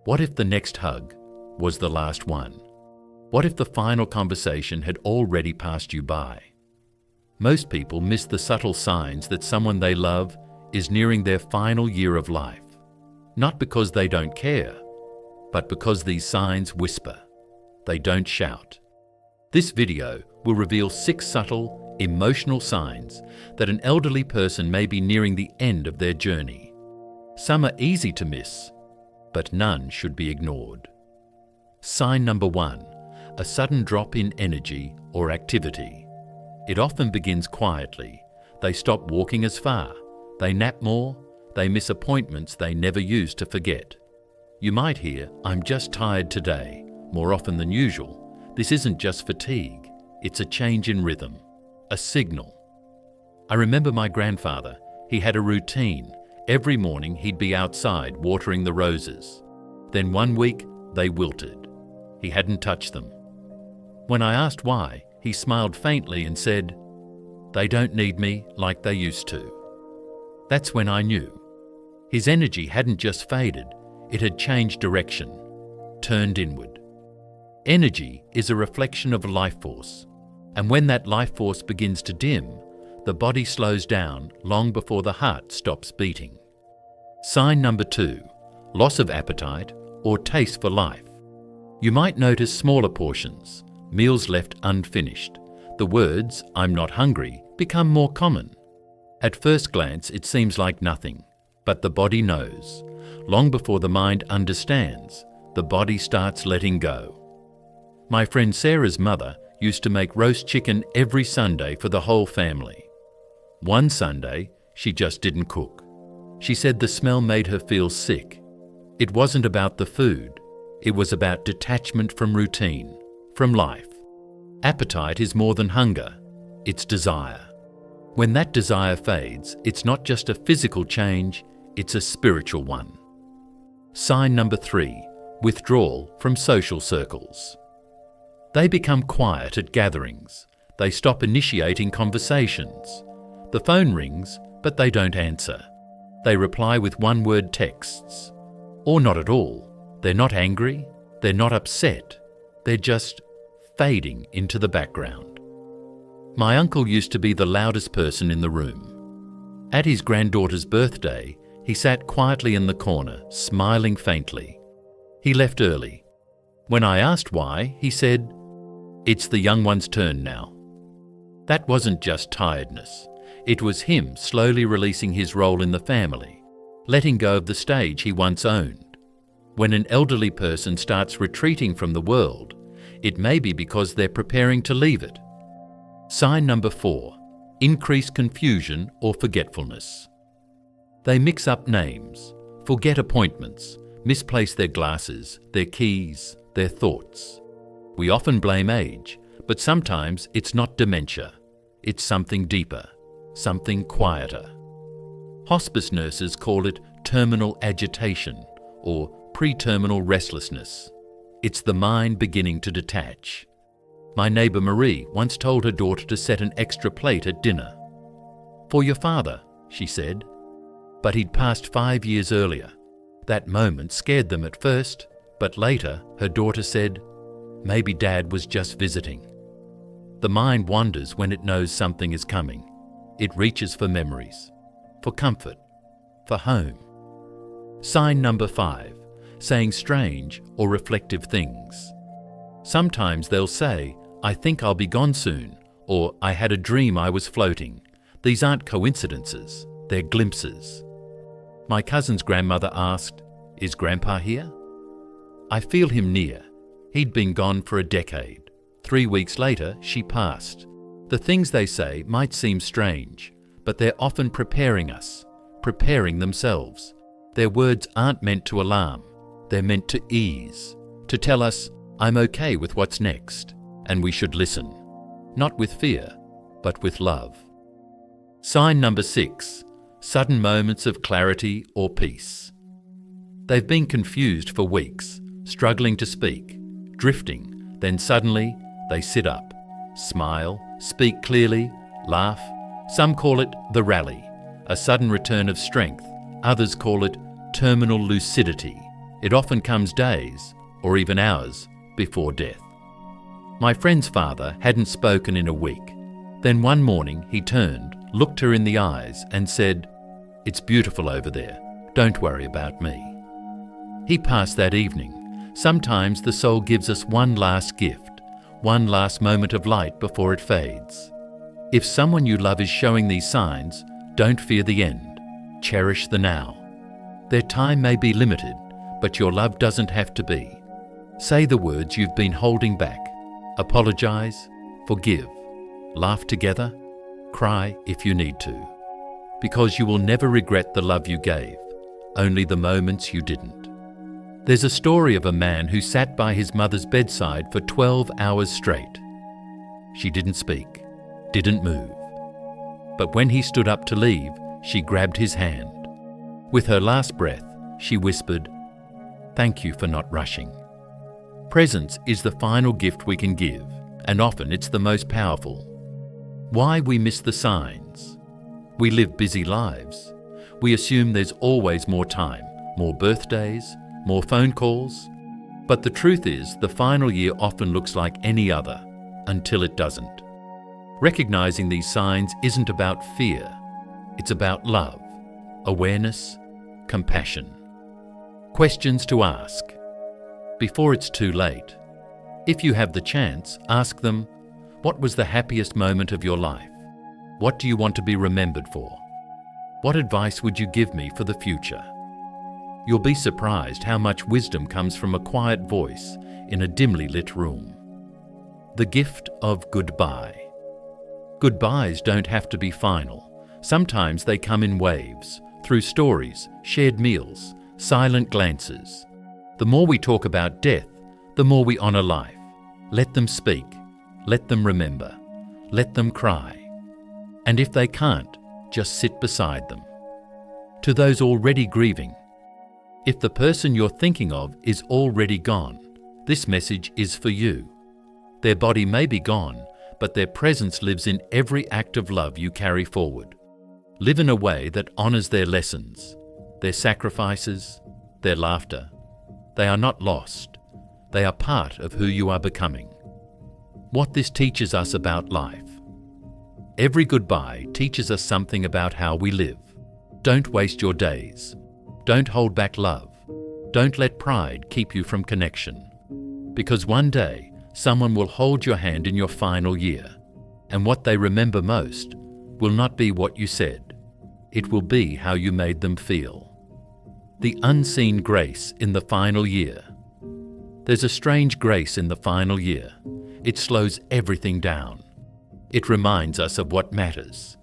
What if the next hug was the last one? What if the final conversation had already passed you by? Most people miss the subtle signs that someone they love is nearing their final year of life, not because they don't care, but because these signs whisper. They don't shout. This video will reveal 6 subtle, emotional signs that an elderly person may be nearing the end of their journey. Some are easy to miss, but none should be ignored. Sign number 1, a sudden drop in energy or activity. It often begins quietly. They stop walking as far, they nap more, they miss appointments they never used to forget. You might hear, "I'm just tired today," more often than usual. This isn't just fatigue, it's a change in rhythm, a signal. I remember my grandfather. He had a routine. Every morning he'd be outside watering the roses. Then one week they wilted. He hadn't touched them. When I asked why, he smiled faintly and said, "They don't need me like they used to." That's when I knew. His energy hadn't just faded, it had changed direction, turned inward. Energy is a reflection of life force, and when that life force begins to dim, the body slows down long before the heart stops beating. Sign number 2, loss of appetite or taste for life. You might notice smaller portions, meals left unfinished. The words, "I'm not hungry," become more common. At first glance, it seems like nothing, but the body knows. Long before the mind understands, the body starts letting go. My friend Sarah's mother used to make roast chicken every Sunday for the whole family. One Sunday, she just didn't cook. She said the smell made her feel sick. It wasn't about the food. It was about detachment from routine, from life. Appetite is more than hunger. It's desire. When that desire fades, it's not just a physical change, it's a spiritual one. Sign number 3, withdrawal from social circles. They become quiet at gatherings. They stop initiating conversations. The phone rings, but they don't answer. They reply with one-word texts. Or not at all. They're not angry. They're not upset. They're just fading into the background. My uncle used to be the loudest person in the room. At his granddaughter's birthday, he sat quietly in the corner, smiling faintly. He left early. When I asked why, he said, "It's the young one's turn now." That wasn't just tiredness. It was him slowly releasing his role in the family, letting go of the stage he once owned. When an elderly person starts retreating from the world, it may be because they're preparing to leave it. Sign number 4, increased confusion or forgetfulness. They mix up names, forget appointments, misplace their glasses, their keys, their thoughts. We often blame age, but sometimes it's not dementia. It's something deeper, something quieter. Hospice nurses call it terminal agitation or pre-terminal restlessness. It's the mind beginning to detach. My neighbour Marie once told her daughter to set an extra plate at dinner. "For your father," she said. But he'd passed 5 years earlier. That moment scared them at first, but later her daughter said, "Maybe Dad was just visiting." The mind wanders when it knows something is coming. It reaches for memories, for comfort, for home. Sign number 5, saying strange or reflective things. Sometimes they'll say, "I think I'll be gone soon," or "I had a dream I was floating." These aren't coincidences, they're glimpses. My cousin's grandmother asked, "Is Grandpa here?" I feel him near. He'd been gone for a decade. 3 weeks later, she passed. The things they say might seem strange, but they're often preparing us, preparing themselves. Their words aren't meant to alarm. They're meant to ease, to tell us, "I'm okay with what's next," and we should listen, not with fear, but with love. Sign number 6, sudden moments of clarity or peace. They've been confused for weeks, struggling to speak, drifting, then suddenly they sit up, smile, speak clearly, laugh. Some call it the rally, a sudden return of strength. Others call it terminal lucidity. It often comes days, or even hours, before death. My friend's father hadn't spoken in a week. Then one morning he turned, looked her in the eyes and said, "It's beautiful over there. Don't worry about me." He passed that evening. Sometimes the soul gives us one last gift, one last moment of light before it fades. If someone you love is showing these signs, don't fear the end. Cherish the now. Their time may be limited, but your love doesn't have to be. Say the words you've been holding back. Apologize, forgive, laugh together, cry if you need to. Because you will never regret the love you gave, only the moments you didn't. There's a story of a man who sat by his mother's bedside for 12 hours straight. She didn't speak, didn't move. But when he stood up to leave, she grabbed his hand. With her last breath, she whispered, "Thank you for not rushing." Presence is the final gift we can give, and often it's the most powerful. Why we miss the signs? We live busy lives. We assume there's always more time, more birthdays, more phone calls. But the truth is, the final year often looks like any other, until it doesn't. Recognizing these signs isn't about fear. It's about love, awareness, compassion. Questions to ask. Before it's too late. If you have the chance, ask them, what was the happiest moment of your life? What do you want to be remembered for? What advice would you give me for the future? You'll be surprised how much wisdom comes from a quiet voice in a dimly lit room. The gift of goodbye. Goodbyes don't have to be final. Sometimes they come in waves, through stories, shared meals, silent glances. The more we talk about death, the more we honor life. Let them speak. Let them remember. Let them cry. And if they can't, just sit beside them. To those already grieving, if the person you're thinking of is already gone, this message is for you. Their body may be gone, but their presence lives in every act of love you carry forward. Live in a way that honors their lessons, their sacrifices, their laughter. They are not lost. They are part of who you are becoming. What this teaches us about life. Every goodbye teaches us something about how we live. Don't waste your days. Don't hold back love. Don't let pride keep you from connection. Because one day, someone will hold your hand in your final year, and what they remember most will not be what you said. It will be how you made them feel. The unseen grace in the final year. There's a strange grace in the final year. It slows everything down. It reminds us of what matters.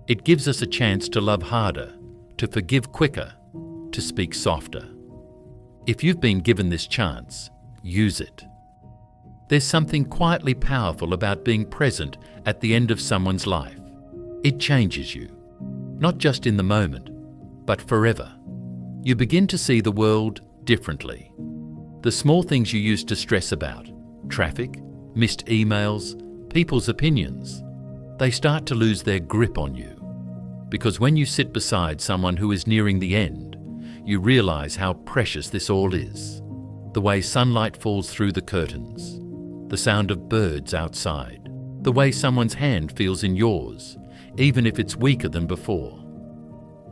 It gives us a chance to love harder, to forgive quicker, to speak softer. If you've been given this chance, use it. There's something quietly powerful about being present at the end of someone's life. It changes you, not just in the moment, but forever. You begin to see the world differently. The small things you used to stress about, traffic, missed emails, people's opinions, they start to lose their grip on you. Because when you sit beside someone who is nearing the end, you realize how precious this all is. The way sunlight falls through the curtains, the sound of birds outside, the way someone's hand feels in yours, even if it's weaker than before.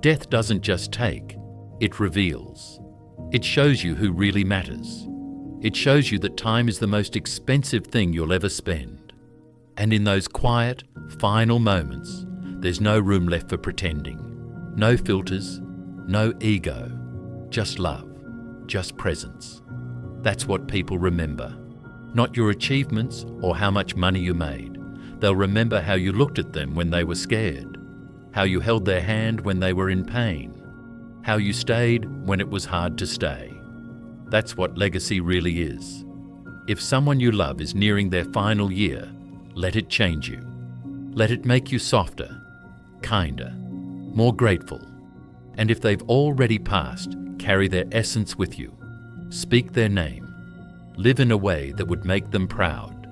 Death doesn't just take, it reveals. It shows you who really matters. It shows you that time is the most expensive thing you'll ever spend. And in those quiet, final moments, there's no room left for pretending. No filters, no ego, just love, just presence. That's what people remember. Not your achievements or how much money you made. They'll remember how you looked at them when they were scared, how you held their hand when they were in pain, how you stayed when it was hard to stay. That's what legacy really is. If someone you love is nearing their final year, let it change you. Let it make you softer, kinder, more grateful. And if they've already passed, carry their essence with you. Speak their name. Live in a way that would make them proud.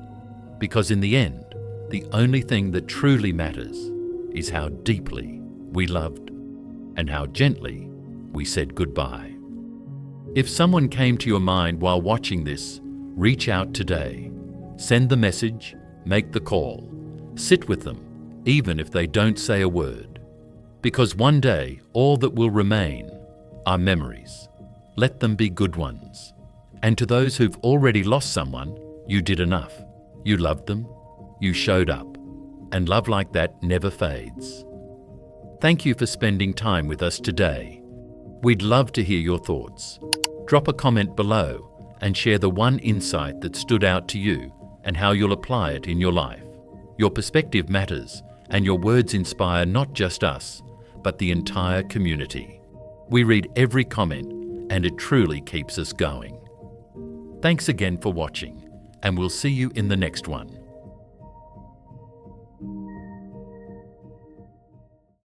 Because in the end, the only thing that truly matters is how deeply we loved and how gently we said goodbye. If someone came to your mind while watching this, reach out today. Send the message, make the call. Sit with them, even if they don't say a word. Because one day, all that will remain are memories. Let them be good ones. And to those who've already lost someone, you did enough. You loved them, you showed up, and love like that never fades. Thank you for spending time with us today. We'd love to hear your thoughts. Drop a comment below and share the one insight that stood out to you and how you'll apply it in your life. Your perspective matters, and your words inspire not just us, but the entire community. We read every comment, and it truly keeps us going. Thanks again for watching, and we'll see you in the next one.